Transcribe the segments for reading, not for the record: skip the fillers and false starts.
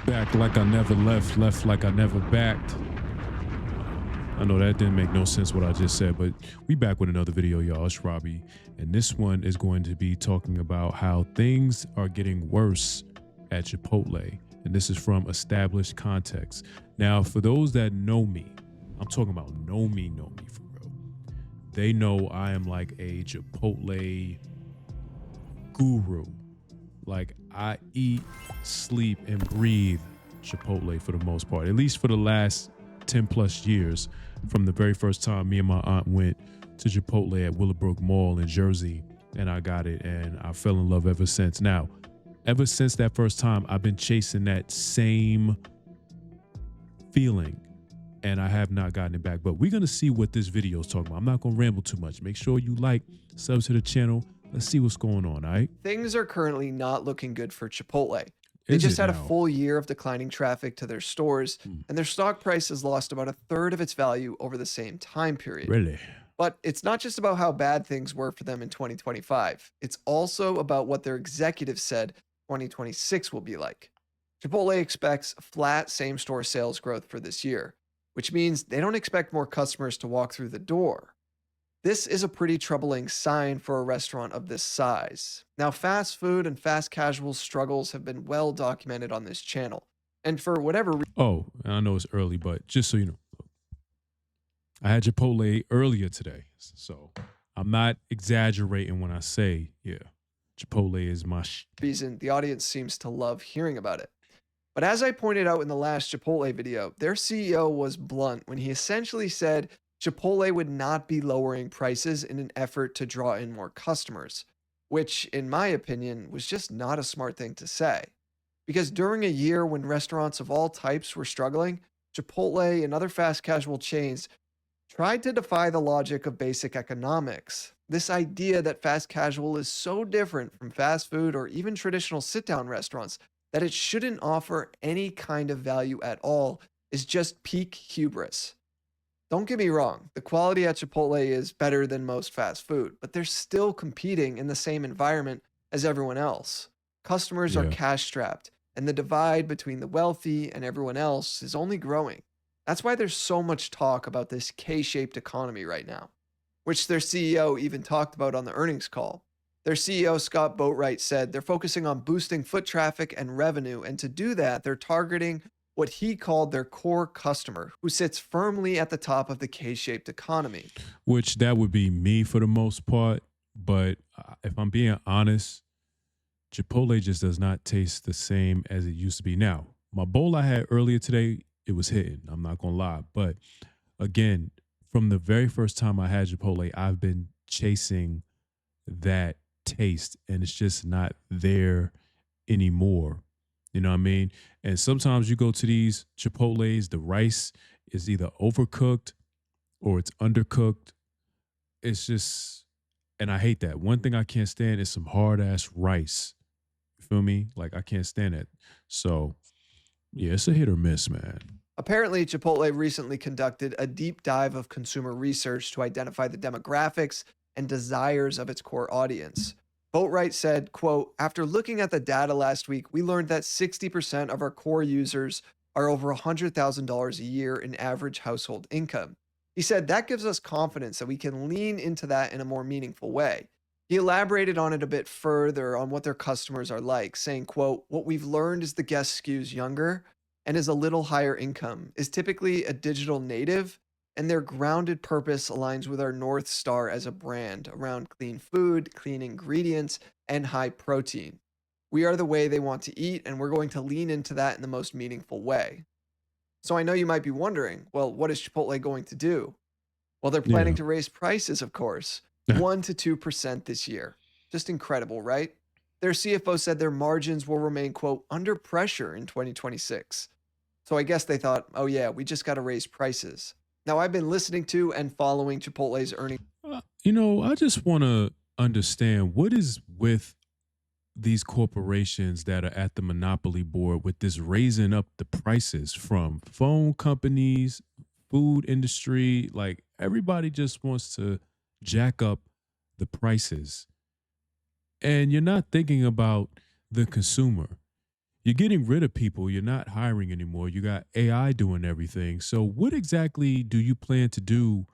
Back like I never left, left like I never backed. I know that didn't make no sense what I just said, but we back with another video, y'all. It's Robbie, and this one is going to be talking about how things are getting worse at Chipotle, and this is from established context. Now, for those that know me, I'm talking about know me for real. They know I am like a Chipotle guru. Like I eat, sleep, and breathe Chipotle for the most part, at least for the last 10 plus years, from the very first time me and my aunt went to Chipotle at Willowbrook Mall in Jersey, and I got it, and I fell in love ever since. Now, ever since that first time, I've been chasing that same feeling, and I have not gotten it back. But we're going to see what this video is talking about. I'm not going to ramble too much. Make sure you like, sub to the channel. Let's see what's going on, all right? Things are currently not looking good for Chipotle. They just had a full year of declining traffic to their stores, and their stock price has lost about a third of its value over the same time period. Really? But it's not just about how bad things were for them in 2025. It's also about what their executives said 2026 will be like. Chipotle expects flat same-store sales growth for this year, which means they don't expect more customers to walk through the door. This is a pretty troubling sign for a restaurant of this size. Now, fast food and fast casual struggles have been well documented on this channel. And for whatever reason... Oh, I know it's early, but just so you know, I had Chipotle earlier today. So I'm not exaggerating when I say, yeah, Chipotle is my reason, the audience seems to love hearing about it. But as I pointed out in the last Chipotle video, their CEO was blunt when he essentially said Chipotle would not be lowering prices in an effort to draw in more customers, which, in my opinion, was just not a smart thing to say. Because during a year when restaurants of all types were struggling, Chipotle and other fast casual chains tried to defy the logic of basic economics. This idea that fast casual is so different from fast food or even traditional sit-down restaurants that it shouldn't offer any kind of value at all is just peak hubris. Don't get me wrong, the quality at Chipotle is better than most fast food, but they're still competing in the same environment as everyone else. Customers are cash-strapped, and the divide between the wealthy and everyone else is only growing. That's why there's so much talk about this K-shaped economy right now, which their CEO even talked about on the earnings call. Their CEO, Scott Boatwright, said they're focusing on boosting foot traffic and revenue, and to do that, they're targeting what he called their core customer, who sits firmly at the top of the K-shaped economy. Which that would be me for the most part. But if I'm being honest, Chipotle just does not taste the same as it used to be. Now, my bowl I had earlier today, it was hitting. I'm not going to lie. But again, from the very first time I had Chipotle, I've been chasing that taste, and it's just not there anymore. You know what I mean? And sometimes you go to these Chipotles, the rice is either overcooked or it's undercooked. It's just, and I hate that. One thing I can't stand is some hard ass rice. You feel me? Like I can't stand it. So yeah, it's a hit or miss, man. Apparently, Chipotle recently conducted a deep dive of consumer research to identify the demographics and desires of its core audience. Boatwright said, quote, "After looking at the data last week, we learned that 60% of our core users are over $100,000 a year in average household income." He said that gives us confidence that we can lean into that in a more meaningful way. He elaborated on it a bit further on what their customers are like, saying, quote, "What we've learned is the guest skews younger and is a little higher income, is typically a digital native, and their grounded purpose aligns with our North Star as a brand around clean food, clean ingredients, and high protein. We are the way they want to eat, and we're going to lean into that in the most meaningful way." So I know you might be wondering, well, what is Chipotle going to do? Well, they're planning to raise prices, of course, 1 to 2% this year. Just incredible, right? Their CFO said their margins will remain, quote, "under pressure in 2026. So I guess they thought, oh yeah, we just got to raise prices. Now, I've been listening to and following Chipotle's earnings. You know, I just want to understand what is with these corporations that are at the monopoly board with this raising up the prices, from phone companies, food industry. Like everybody just wants to jack up the prices. And you're not thinking about the consumer. You're getting rid of people. You're not hiring anymore. You got AI doing everything. So, what exactly do you plan to do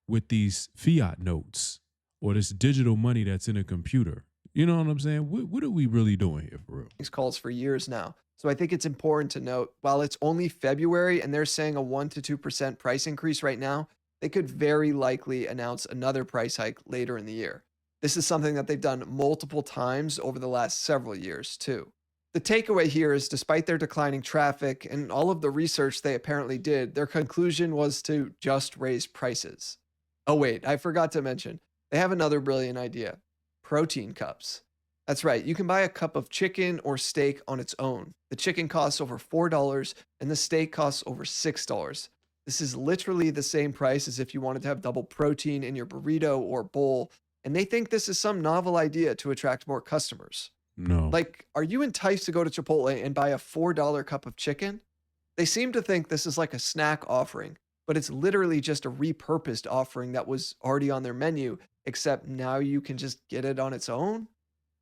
with these fiat notes or this digital money that's in a computer? You know what I'm saying? What are we really doing here for real? These calls for years now. So I think it's important to note while it's only February and they're saying a 1 to 2% price increase right now, they could very likely announce another price hike later in the year. This is something that they've done multiple times over the last several years, too. The takeaway here is despite their declining traffic and all of the research they apparently did, their conclusion was to just raise prices. Oh, wait, I forgot to mention, they have another brilliant idea: protein cups. That's right, you can buy a cup of chicken or steak on its own. The chicken costs over $4 and the steak costs over $6. This is literally the same price as if you wanted to have double protein in your burrito or bowl, and they think this is some novel idea to attract more customers. No. Like, are you enticed to go to Chipotle and buy a $4 cup of chicken? They seem to think this is like a snack offering, but it's literally just a repurposed offering that was already on their menu, except now you can just get it on its own?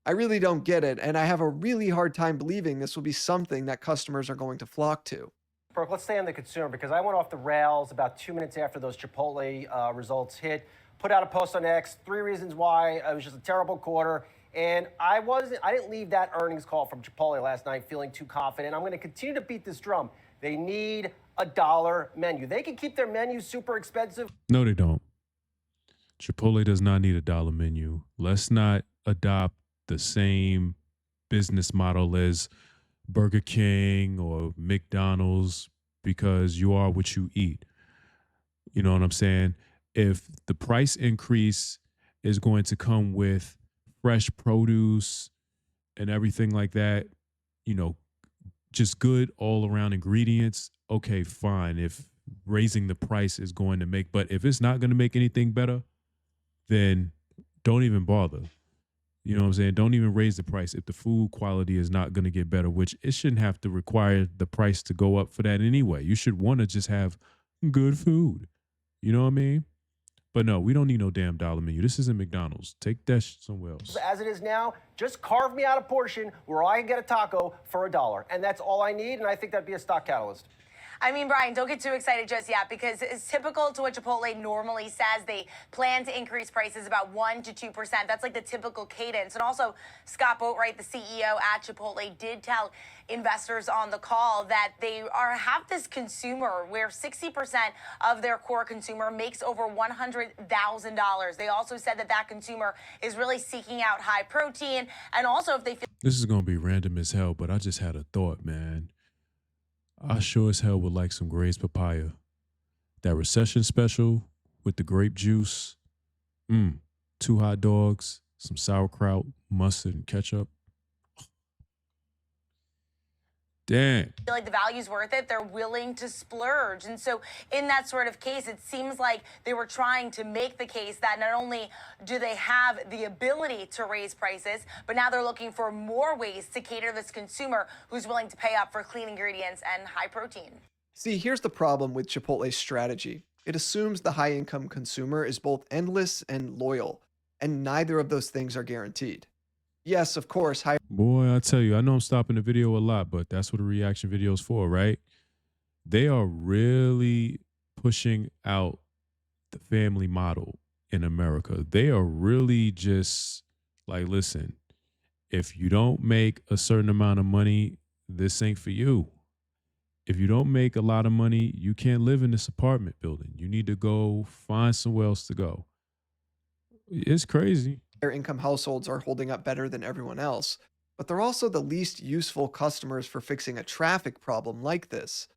I really don't get it, and I have a really hard time believing this will be something that customers are going to flock to. Brooke, let's stay on the consumer because I went off the rails about 2 minutes after those Chipotle results hit. Put out a post on X, 3 reasons why it was just a terrible quarter. And I didn't leave that earnings call from Chipotle last night feeling too confident. I'm going to continue to beat this drum. They need a dollar menu. They can keep their menu super expensive. No, they don't. Chipotle does not need a dollar menu. Let's not adopt the same business model as Burger King or McDonald's because you are what you eat. You know what I'm saying? If the price increase is going to come with fresh produce and everything like that, you know, just good all around ingredients, okay, fine. If raising the price is going to make, but if it's not going to make anything better, then don't even bother. You know what I'm saying? Don't even raise the price if the food quality is not going to get better, which it shouldn't have to require the price to go up for that anyway. You should want to just have good food. You know what I mean? But no, we don't need no damn dollar menu. This isn't McDonald's. Take that somewhere else. As it is now, just carve me out a portion where I can get a taco for $1. And that's all I need, and I think that'd be a stock catalyst. I mean, Brian, don't get too excited just yet because it's typical to what Chipotle normally says. They plan to increase prices about 1 to 2%. That's like the typical cadence. And also, Scott Boatwright, the CEO at Chipotle, did tell investors on the call that they have this consumer where 60% of their core consumer makes over $100,000. They also said that that consumer is really seeking out high protein. And also, if they feel This is going to be random as hell, but I just had a thought, man. I sure as hell would like some Gray's papaya. That recession special with the grape juice. 2 hot dogs, some sauerkraut, mustard, and ketchup. Damn. like the value's worth it, they're willing to splurge. And so in that sort of case, it seems like they were trying to make the case that not only do they have the ability to raise prices, but now they're looking for more ways to cater to this consumer who's willing to pay up for clean ingredients and high protein. See, here's the problem with Chipotle's strategy. It assumes the high-income consumer is both endless and loyal, and neither of those things are guaranteed. Yes, of course, high Boy, I tell you, I know I'm stopping the video a lot, but that's what a reaction video is for, right? They are really pushing out the family model in America. They are really just like, listen, if you don't make a certain amount of money, this ain't for you. If you don't make a lot of money, you can't live in this apartment building. You need to go find somewhere else to go. It's crazy. income households are holding up better than everyone else, but they're also the least useful customers for fixing a traffic problem like this.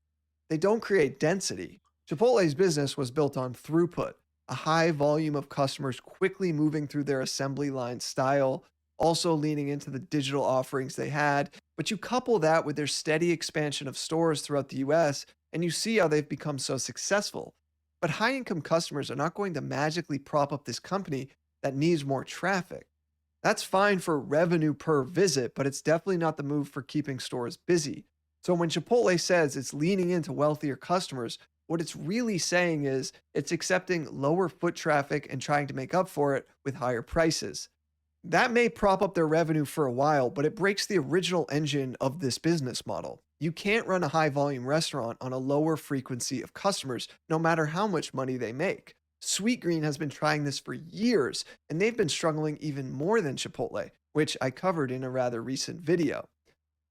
They don't create density. Chipotle's business was built on throughput, a high volume of customers quickly moving through their assembly line style, also leaning into the digital offerings they had. But you couple that with their steady expansion of stores throughout the US, and you see how they've become so successful. But high-income customers are not going to magically prop up this company that needs more traffic. That's fine for revenue per visit, but it's definitely not the move for keeping stores busy. So when Chipotle says it's leaning into wealthier customers, what it's really saying is it's accepting lower foot traffic and trying to make up for it with higher prices. That may prop up their revenue for a while, but it breaks the original engine of this business model. You can't run a high volume restaurant on a lower frequency of customers, no matter how much money they make. Sweetgreen has been trying this for years, and they've been struggling even more than Chipotle, which I covered in a rather recent video.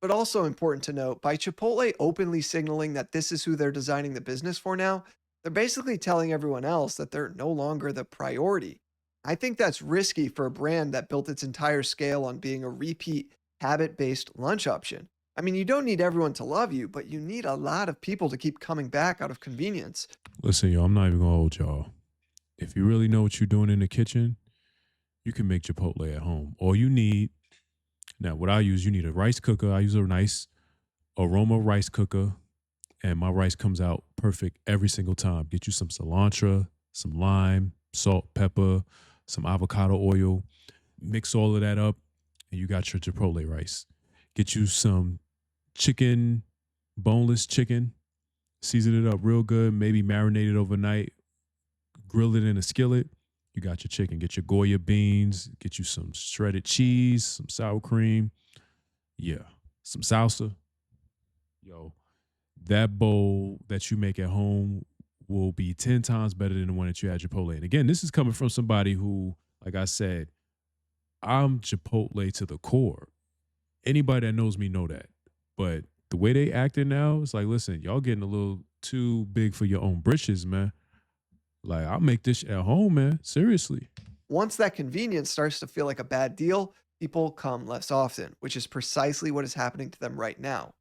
But also important to note, by Chipotle openly signaling that this is who they're designing the business for now, they're basically telling everyone else that they're no longer the priority. I think that's risky for a brand that built its entire scale on being a repeat, habit based lunch option. I mean, you don't need everyone to love you, but you need a lot of people to keep coming back out of convenience. Listen, y'all, I'm not even gonna hold y'all. If you really know what you're doing in the kitchen, you can make Chipotle at home. All you need now, what I use, you need a rice cooker. I use a nice aroma rice cooker, and my rice comes out perfect every single time. Get you some cilantro, some lime, salt, pepper, some avocado oil. Mix all of that up, and you got your Chipotle rice. Get you some chicken, boneless chicken. Season it up real good. Maybe marinate it overnight. Grill it in a skillet. You got your chicken. Get your Goya beans. Get you some shredded cheese, some sour cream. Yeah, some salsa. Yo, that bowl that you make at home will be 10 times better than the one that you had at Chipotle. And again, this is coming from somebody who, like I said, I'm Chipotle to the core. Anybody that knows me know that. But the way they acting now, it's like, listen, y'all getting a little too big for your own britches, man. Like, I'll make this at home, man. Seriously. Once that convenience starts to feel like a bad deal, people come less often, which is precisely what is happening to them right now.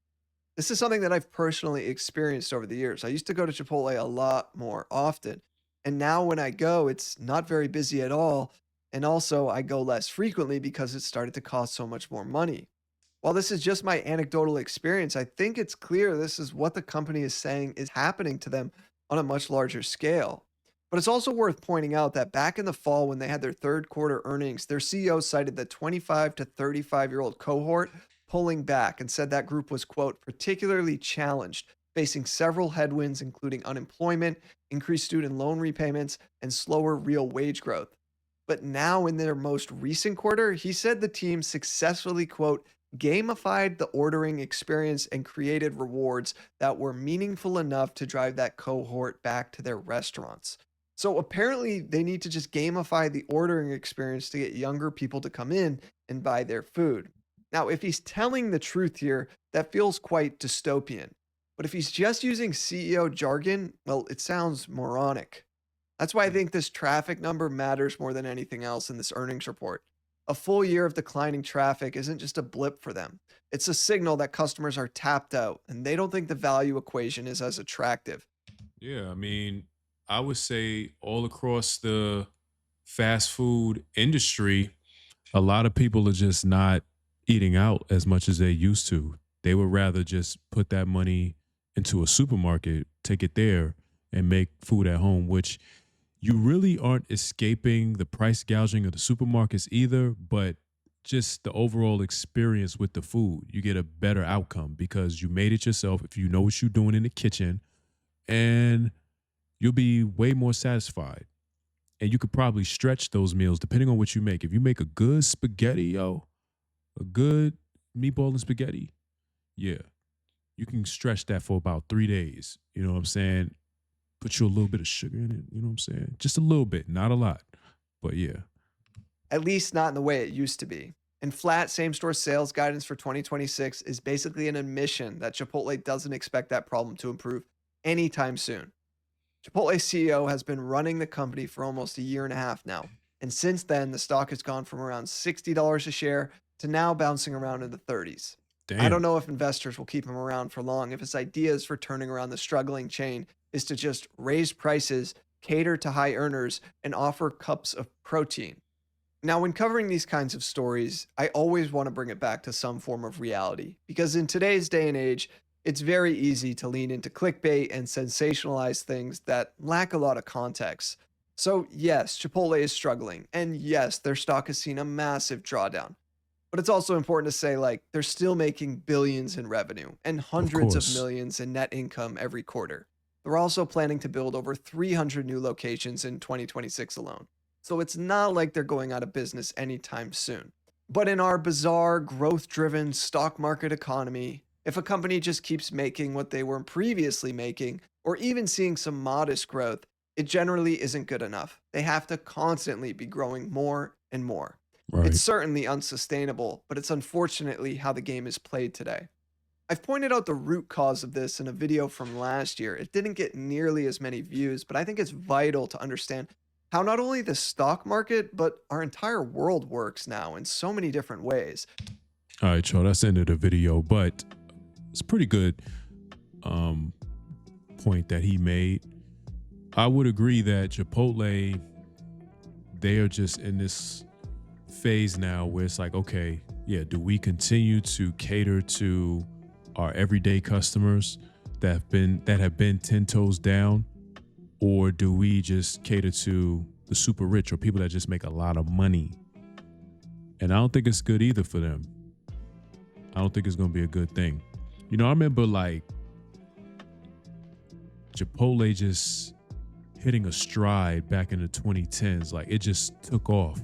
This is something that I've personally experienced over the years. I used to go to Chipotle a lot more often. And now when I go, it's not very busy at all. And also, I go less frequently because it started to cost so much more money. While this is just my anecdotal experience, I think it's clear this is what the company is saying is happening to them on a much larger scale. But it's also worth pointing out that back in the fall, when they had their third quarter earnings, their CEO cited the 25 to 35-year-old cohort pulling back and said that group was, quote, particularly challenged, facing several headwinds, including unemployment, increased student loan repayments, and slower real wage growth. But now, in their most recent quarter, he said the team successfully, quote, gamified the ordering experience and created rewards that were meaningful enough to drive that cohort back to their restaurants. So apparently, they need to just gamify the ordering experience to get younger people to come in and buy their food. Now, if he's telling the truth here, that feels quite dystopian. But if he's just using CEO jargon, well, it sounds moronic. That's why I think this traffic number matters more than anything else in this earnings report. A full year of declining traffic isn't just a blip for them. It's a signal that customers are tapped out and they don't think the value equation is as attractive. Yeah, I mean, I would say all across the fast food industry, a lot of people are just not eating out as much as they used to. They would rather just put that money into a supermarket, take it there, and make food at home, which you really aren't escaping the price gouging of the supermarkets either, but just the overall experience with the food. You get a better outcome because you made it yourself if you know what you're doing in the kitchen, and you'll be way more satisfied. And you could probably stretch those meals depending on what you make. If you make a good spaghetti, yo, a good meatball and spaghetti, yeah, you can stretch that for about 3 days. You know what I'm saying? Put you a little bit of sugar in it. You know what I'm saying? Just a little bit, not a lot. But yeah. At least not in the way it used to be. And flat same store sales guidance for 2026 is basically an admission that Chipotle doesn't expect that problem to improve anytime soon. Chipotle's CEO has been running the company for almost a year and a half now. And since then, the stock has gone from around $60 a share to now bouncing around in the 30s. I don't Damn. know if investors will keep him around for long if his ideas for turning around the struggling chain is to just raise prices, cater to high earners, and offer cups of protein. Now, when covering these kinds of stories, I always want to bring it back to some form of reality because in today's day and age, it's very easy to lean into clickbait and sensationalize things that lack a lot of context. So, yes, Chipotle is struggling, and yes, their stock has seen a massive drawdown. But it's also important to say, like, they're still making billions in revenue and Of hundreds of course. millions in net income every quarter. They're also planning to build over 300 new locations in 2026 alone. so it's not like they're going out of business anytime soon. But in our bizarre, growth-driven stock market economy, if a company just keeps making what they were previously making, or even seeing some modest growth, it generally isn't good enough. They have to constantly be growing more and more. It's Right. certainly unsustainable, but it's unfortunately how the game is played today. I've pointed out the root cause of this in a video from last year. It didn't get nearly as many views, but I think it's vital to understand how not only the stock market, but our entire world works now in so many different ways. All right, y'all. That's the end of the video, but it's a pretty good point that he made. I would agree that Chipotle, they are just in this phase now where it's like, okay, yeah, do we continue to cater to our everyday customers that have been 10 toes down, or do we just cater to the super rich or people that just make a lot of money? And I don't think it's good either for them. I don't think it's going to be a good thing. You know, I remember like Chipotle just hitting a stride back in the 2010s. Like it just took off.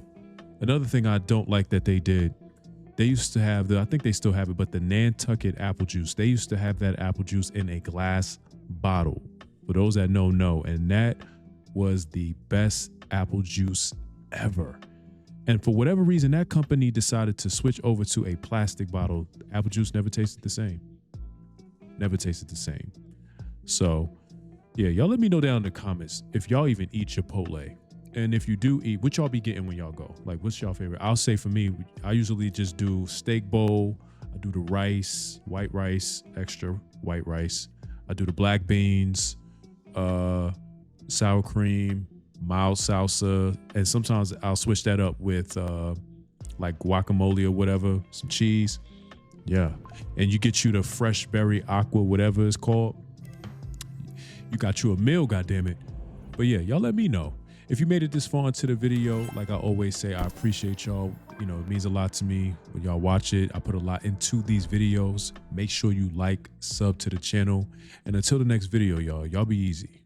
Another thing I don't like that they did, they used to have I think they still have it, but the Nantucket apple juice, they used to have that apple juice in a glass bottle. For those that know, and that was the best apple juice ever. And for whatever reason, that company decided to switch over to a plastic bottle. Apple juice never tasted the same. Never tasted the same. So, yeah, y'all let me know down in the comments if y'all even eat Chipotle. And if you do eat, what y'all be getting when y'all go? Like, what's y'all favorite? I'll say for me, I usually just do steak bowl. I do the rice, white rice, extra white rice. I do the black beans, sour cream, mild salsa. And sometimes I'll switch that up with like guacamole or whatever, some cheese. Yeah. And you get you the fresh berry aqua, whatever it's called. You got you a meal, goddammit. But yeah, y'all let me know. If you made it this far into the video, like I always say, I appreciate y'all. You know, it means a lot to me when y'all watch it. I put a lot into these videos. Make sure you like, sub to the channel. And until the next video, y'all be easy.